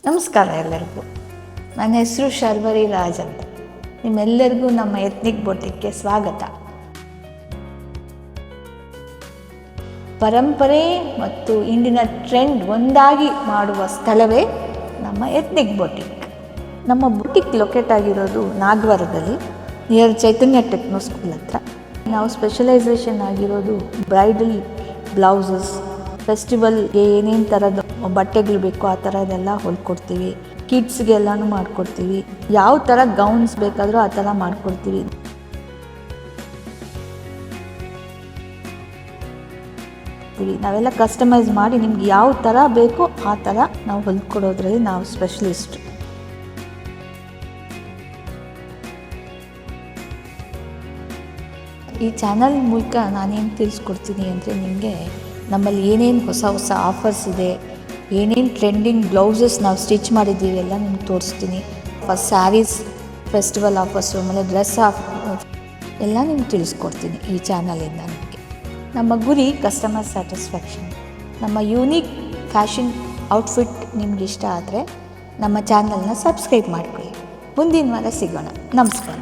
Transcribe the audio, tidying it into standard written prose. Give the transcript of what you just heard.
ನಮಸ್ಕಾರ ಎಲ್ಲರಿಗೂ. ನನ್ನ ಹೆಸರು ಶರ್ವರಿ ರಾಜ್ ಅಂತ. ನಿಮ್ಮೆಲ್ಲರಿಗೂ ನಮ್ಮ ಎತ್ನಿಕ್ ಬೊಟಿಕ್ಗೆ ಸ್ವಾಗತ. ಪರಂಪರೆ ಮತ್ತು ಇಂದಿನ ಟ್ರೆಂಡ್ ಒಂದಾಗಿ ಮಾಡುವ ಸ್ಥಳವೇ ನಮ್ಮ ಎತ್ನಿಕ್ ಬೊಟಿಕ್. ನಮ್ಮ ಬೊಟಿಕ್ ಲೊಕೇಟ್ ಆಗಿರೋದು ನಾಗವಾರದಲ್ಲಿ, ನಿಯರ್ ಚೈತನ್ಯ ಟೆಕ್ನೋ ಸ್ಕೂಲ್ ಹತ್ರ. ನಾವು ಸ್ಪೆಷಲೈಸೇಷನ್ ಆಗಿರೋದು ಬ್ರೈಡಲ್ ಬ್ಲೌಸಸ್, ಫೆಸ್ಟಿವಲ್ಗೆ ಏನೇನು ಥರದ ಬಟ್ಟೆಗಳು ಬೇಕೋ ಆ ಥರದ್ದೆಲ್ಲ ಹೊಲ್ಕೊಡ್ತೀವಿ. ಕಿಡ್ಸ್ಗೆಲ್ಲನೂ ಮಾಡಿಕೊಡ್ತೀವಿ. ಯಾವ ಥರ ಗೌನ್ಸ್ ಬೇಕಾದರೂ ಆ ಥರ ಮಾಡಿಕೊಡ್ತೀವಿ. ನಾವೆಲ್ಲ ಕಸ್ಟಮೈಸ್ ಮಾಡಿ ನಿಮ್ಗೆ ಯಾವ ಥರ ಬೇಕೋ ಆ ಥರ ನಾವು ಹೊಲ್ಕೊಡೋದ್ರಲ್ಲಿ ನಾವು ಸ್ಪೆಷಲಿಸ್ಟ್. ಈ ಚಾನಲ್ ಮೂಲಕ ನಾನೇನು ತಿಳಿಸ್ಕೊಡ್ತೀನಿ ಅಂದರೆ, ನಿಮಗೆ ನಮ್ಮಲ್ಲಿ ಏನೇನು ಹೊಸ ಹೊಸ ಆಫರ್ಸ್ ಇದೆ, ಏನೇನು ಟ್ರೆಂಡಿಂಗ್ ಬ್ಲೌಸಸ್ ನಾವು ಸ್ಟಿಚ್ ಮಾಡಿದ್ದೀವಿ ಎಲ್ಲ ನಿಮ್ಗೆ ತೋರಿಸ್ತೀನಿ. ಫಸ್ಟ್ ಸ್ಯಾರೀಸ್ ಫೆಸ್ಟಿವಲ್ ಆಫರ್ಸು, ಆಮೇಲೆ ಡ್ರೆಸ್ ಎಲ್ಲ ನಿಮ್ಗೆ ತಿಳಿಸ್ಕೊಡ್ತೀನಿ ಈ ಚಾನಲಿಂದ. ನಿಮಗೆ ನಮ್ಮ ಗುರಿ ಕಸ್ಟಮರ್ ಸ್ಯಾಟಿಸ್ಫ್ಯಾಕ್ಷನ್. ನಮ್ಮ ಯೂನಿಕ್ ಫ್ಯಾಷನ್ ಔಟ್ಫಿಟ್ ನಿಮ್ಗೆ ಇಷ್ಟ ಆದರೆ ನಮ್ಮ ಚಾನಲ್ನ ಸಬ್ಸ್ಕ್ರೈಬ್ ಮಾಡ್ಕೊಳ್ಳಿ. ಮುಂದಿನ ವಾರ ಸಿಗೋಣ. ನಮಸ್ಕಾರ.